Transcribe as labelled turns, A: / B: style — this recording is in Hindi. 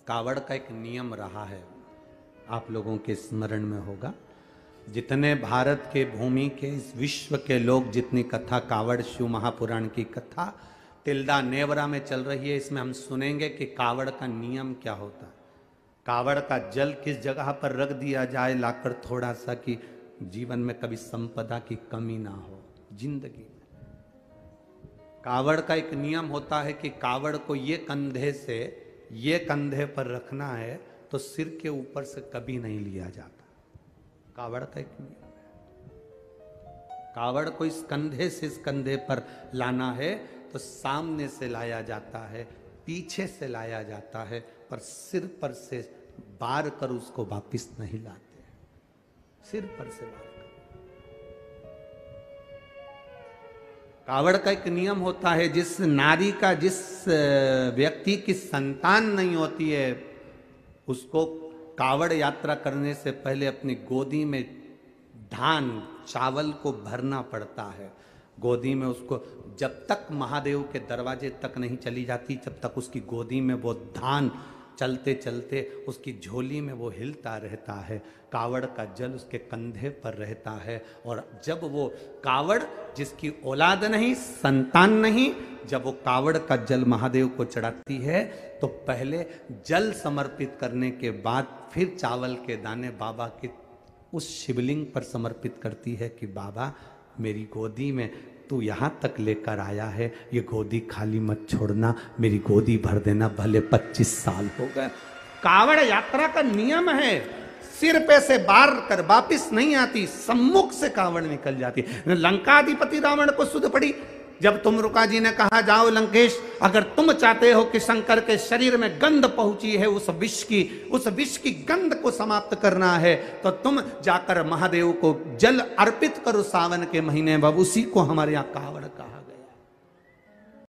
A: कावड़ का एक नियम रहा है, आप लोगों के स्मरण में होगा। जितने भारत के भूमि के इस विश्व के लोग जितनी कथा कावड़ शिव महापुराण की कथा तिल्दा नेवरा में चल रही है, इसमें हम सुनेंगे कि कावड़ का नियम क्या होता है। कावड़ का जल किस जगह पर रख दिया जाए लाकर थोड़ा सा, कि जीवन में कभी संपदा की कमी ना हो जिंदगी में। कावड़ का एक नियम होता है कि कावड़ को ये कंधे से ये कंधे पर रखना है तो सिर के ऊपर से कभी नहीं लिया जाता। कावड़ का एक नियम है। कावड़ को इस कंधे से इस कंधे पर लाना है तो सामने से लाया जाता है, पीछे से लाया जाता है, पर सिर पर से बार कर उसको वापिस नहीं लाते। सिर पर से बार कर। कावड़ का एक नियम होता है, जिस नारी का जिस व्यक्ति की संतान नहीं होती है उसको कावड़ यात्रा करने से पहले अपनी गोदी में धान चावल को भरना पड़ता है। गोदी में उसको जब तक महादेव के दरवाजे तक नहीं चली जाती तब तक उसकी गोदी में वो धान चलते चलते उसकी झोली में वो हिलता रहता है। कावड़ का जल उसके कंधे पर रहता है और जब वो कावड़ जिसकी औलाद नहीं संतान नहीं, जब वो कावड़ का जल महादेव को चढ़ाती है तो पहले जल समर्पित करने के बाद फिर चावल के दाने बाबा के उस शिवलिंग पर समर्पित करती है कि बाबा मेरी गोदी में तू यहाँ तक लेकर आया है, ये गोदी खाली मत छोड़ना, मेरी गोदी भर देना, भले 25 साल हो गए। कावड़ यात्रा का नियम है, सिर पे से बार कर वापिस नहीं आती, सम्मुख से कावड़ निकल जाती। लंकाधिपति रावण को सुध पड़ी जब तुमरुका जी ने कहा जाओ लंकेश, अगर तुम चाहते हो कि शंकर के शरीर में गंध पहुंची है उस विष की गंध को समाप्त करना है तो तुम जाकर महादेव को जल अर्पित करो सावन के महीने में। उसी को हमारे यहाँ कावड़ कहा गया।